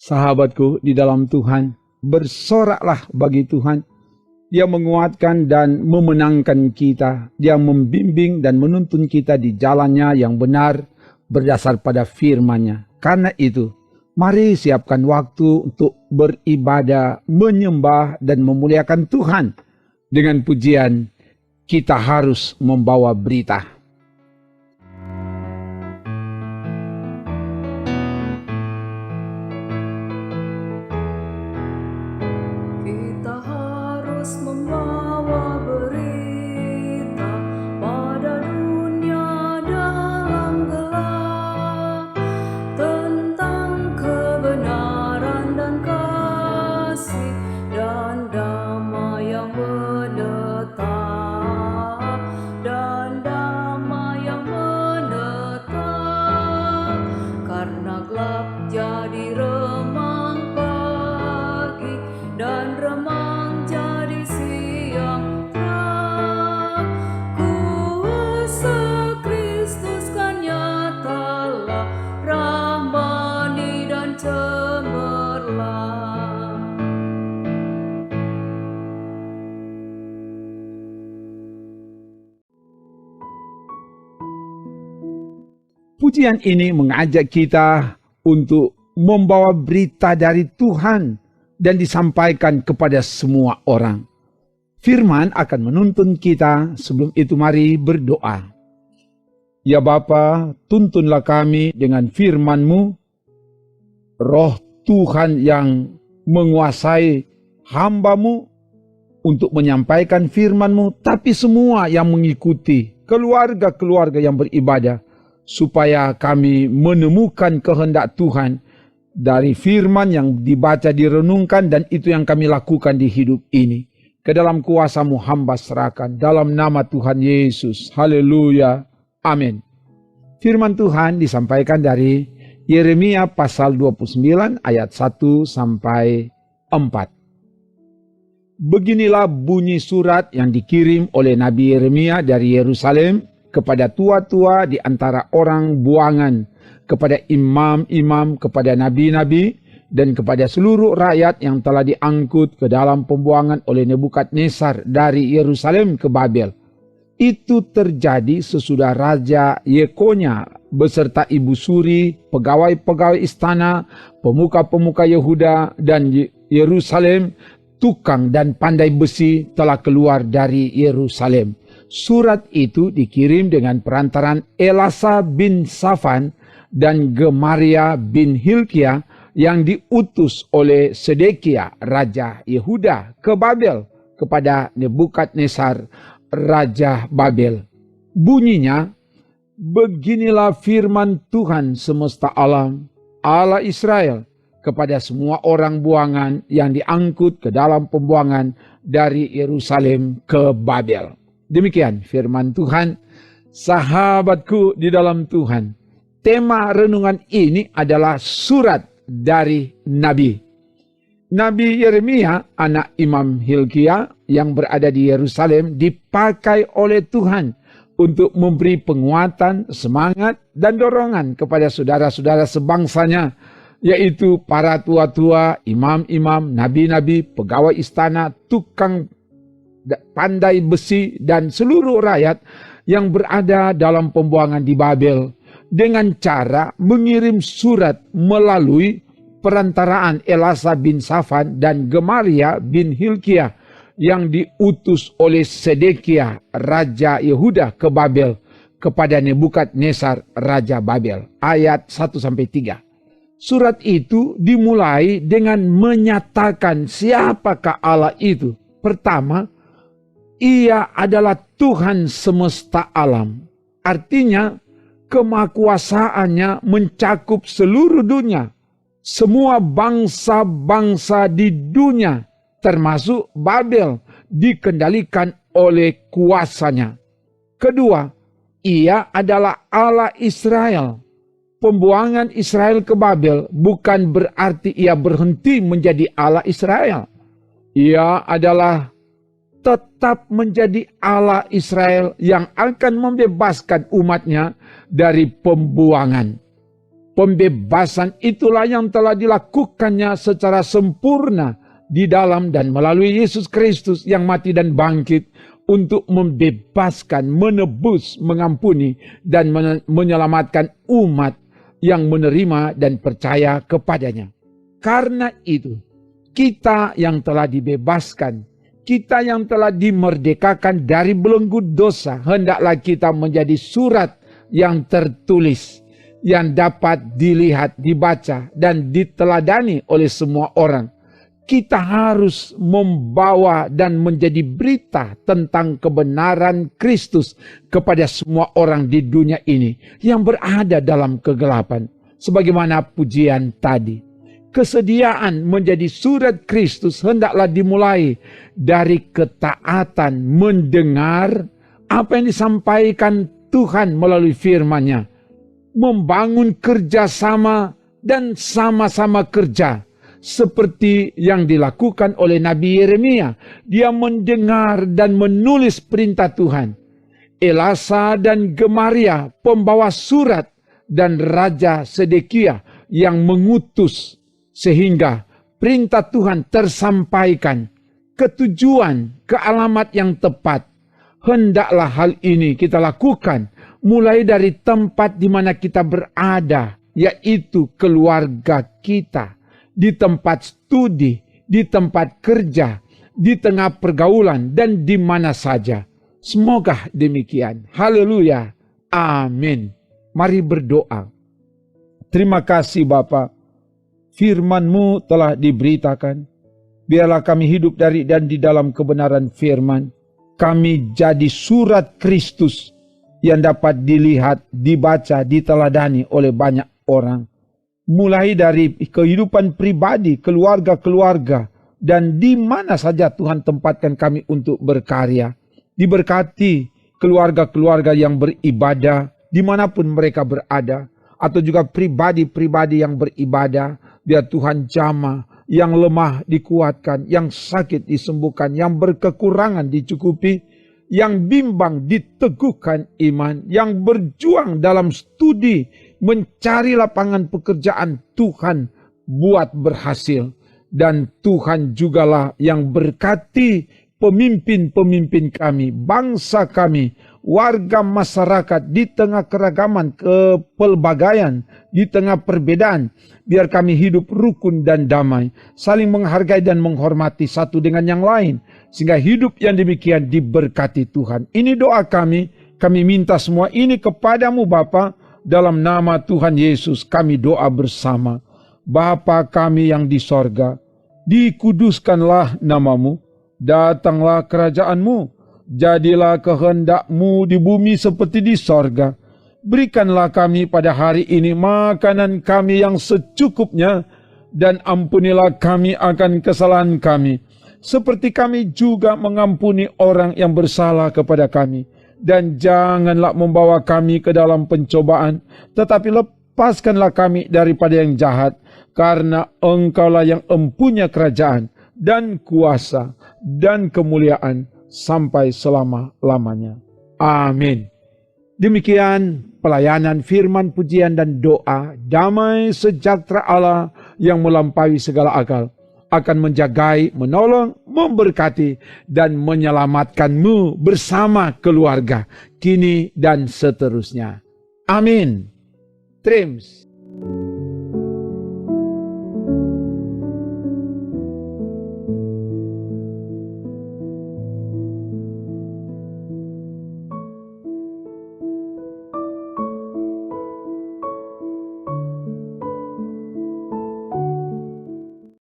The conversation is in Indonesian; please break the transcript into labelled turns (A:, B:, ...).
A: Sahabatku di dalam Tuhan, bersoraklah bagi Tuhan. Dia menguatkan dan memenangkan kita. Dia membimbing dan menuntun kita di jalannya yang benar berdasar pada firman-Nya. Karena itu, mari siapkan waktu untuk beribadah, menyembah dan memuliakan Tuhan. Dengan pujian, kita harus membawa berita. Pujian ini mengajak kita untuk membawa berita dari Tuhan dan disampaikan kepada semua orang. Firman akan menuntun kita, sebelum itu mari berdoa. Ya Bapa, tuntunlah kami dengan firman-Mu, Roh Tuhan yang menguasai hamba-Mu untuk menyampaikan firman-Mu, tapi semua yang mengikuti, keluarga-keluarga yang beribadah, supaya kami menemukan kehendak Tuhan dari firman yang dibaca, direnungkan, dan itu yang kami lakukan di hidup ini. Ke dalam kuasa-Mu hamba serahkan, dalam nama Tuhan Yesus. Haleluya. Amin. Firman Tuhan disampaikan dari Yeremia pasal 29 ayat 1 sampai 4. Beginilah bunyi surat yang dikirim oleh Nabi Yeremia dari Yerusalem kepada tua-tua di antara orang buangan, kepada imam-imam, kepada nabi-nabi, dan kepada seluruh rakyat yang telah diangkut ke dalam pembuangan oleh Nebukadnezar dari Yerusalem ke Babel. Itu terjadi sesudah Raja Yekonya beserta ibu suri, pegawai-pegawai istana, pemuka-pemuka Yehuda dan Yerusalem, tukang dan pandai besi telah keluar dari Yerusalem. Surat itu dikirim dengan perantaran Elasa bin Safan dan Gemaria bin Hilkia yang diutus oleh Sedekia, Raja Yehuda, ke Babel kepada Nebukadnezar, Raja Babel. Bunyinya, beginilah firman Tuhan semesta alam, Allah Israel, kepada semua orang buangan yang diangkut ke dalam pembuangan dari Yerusalem ke Babel. Demikian firman Tuhan. Sahabatku di dalam Tuhan, tema renungan ini adalah surat dari Nabi. Nabi Yeremia, anak Imam Hilkia yang berada di Yerusalem, dipakai oleh Tuhan untuk memberi penguatan, semangat, dan dorongan kepada saudara-saudara sebangsanya, yaitu para tua-tua, imam-imam, nabi-nabi, pegawai istana, tukang pandai besi, dan seluruh rakyat yang berada dalam pembuangan di Babel, dengan cara mengirim surat melalui perantaraan Elasa bin Safan dan Gemaria bin Hilkia yang diutus oleh Sedekia, Raja Yehuda, ke Babel kepada Nebukadnezar, Raja Babel. Ayat 1-3. Surat itu dimulai dengan menyatakan siapakah Allah itu. Pertama, Ia adalah Tuhan semesta alam. Artinya, kemahakuasaannya mencakup seluruh dunia. Semua bangsa-bangsa di dunia, termasuk Babel, dikendalikan oleh kuasanya. Kedua, Ia adalah Allah Israel. Pembuangan Israel ke Babel bukan berarti Ia berhenti menjadi Allah Israel. Ia adalah tetap menjadi Allah Israel yang akan membebaskan umatnya dari pembuangan. Pembebasan itulah yang telah dilakukannya secara sempurna di dalam dan melalui Yesus Kristus yang mati dan bangkit untuk membebaskan, menebus, mengampuni, dan menyelamatkan umat yang menerima dan percaya kepadanya. Karena itu, kita yang telah dibebaskan, kita yang telah dimerdekakan dari belenggu dosa, hendaklah kita menjadi surat yang tertulis, yang dapat dilihat, dibaca, dan diteladani oleh semua orang. Kita harus membawa dan menjadi berita tentang kebenaran Kristus kepada semua orang di dunia ini yang berada dalam kegelapan. Sebagaimana pujian tadi, kesediaan menjadi surat Kristus hendaklah dimulai dari ketaatan mendengar apa yang disampaikan Tuhan melalui firman-Nya, membangun kerjasama dan sama-sama kerja. Seperti yang dilakukan oleh Nabi Yeremia. Dia mendengar dan menulis perintah Tuhan. Elasa dan Gemaria, pembawa surat, dan Raja Sedekia yang mengutus, sehingga perintah Tuhan tersampaikan ke tujuan, ke alamat yang tepat. Hendaklah hal ini kita lakukan mulai dari tempat di mana kita berada, yaitu keluarga kita, di tempat studi, di tempat kerja, di tengah pergaulan, dan di mana saja. Semoga demikian. Haleluya. Amin. Mari berdoa. Terima kasih Bapa. Firman-Mu telah diberitakan. Biarlah kami hidup dari dan di dalam kebenaran firman. Kami jadi surat Kristus yang dapat dilihat, dibaca, diteladani oleh banyak orang. Mulai dari kehidupan pribadi, keluarga-keluarga, dan di mana saja Tuhan tempatkan kami untuk berkarya. Diberkati keluarga-keluarga yang beribadah, dimanapun mereka berada, atau juga pribadi-pribadi yang beribadah. Biar Tuhan jamah, yang lemah dikuatkan, yang sakit disembuhkan, yang berkekurangan dicukupi, yang bimbang diteguhkan iman, yang berjuang dalam studi, mencari lapangan pekerjaan, Tuhan buat berhasil. Dan Tuhan jugalah yang berkati pemimpin-pemimpin kami, bangsa kami, warga masyarakat di tengah keragaman, kepelbagaian, di tengah perbedaan. Biar kami hidup rukun dan damai, saling menghargai dan menghormati satu dengan yang lain. Sehingga hidup yang demikian diberkati Tuhan. Ini doa kami minta semua ini kepadamu Bapa. Dalam nama Tuhan Yesus kami doa bersama. Bapa kami yang di sorga, dikuduskanlah namamu, datanglah kerajaan-Mu, jadilah kehendak-Mu di bumi seperti di sorga. Berikanlah kami pada hari ini makanan kami yang secukupnya, dan ampunilah kami akan kesalahan kami, seperti kami juga mengampuni orang yang bersalah kepada kami. Dan janganlah membawa kami ke dalam pencobaan, tetapi lepaskanlah kami daripada yang jahat, karena Engkaulah yang empunya kerajaan, dan kuasa, dan kemuliaan, sampai selama-lamanya. Amin. Demikian pelayanan firman, pujian, dan doa. Damai sejahtera Allah yang melampaui segala akal akan menjagai, menolong, memberkati, dan menyelamatkanmu bersama keluarga, kini dan seterusnya. Amin. Trims.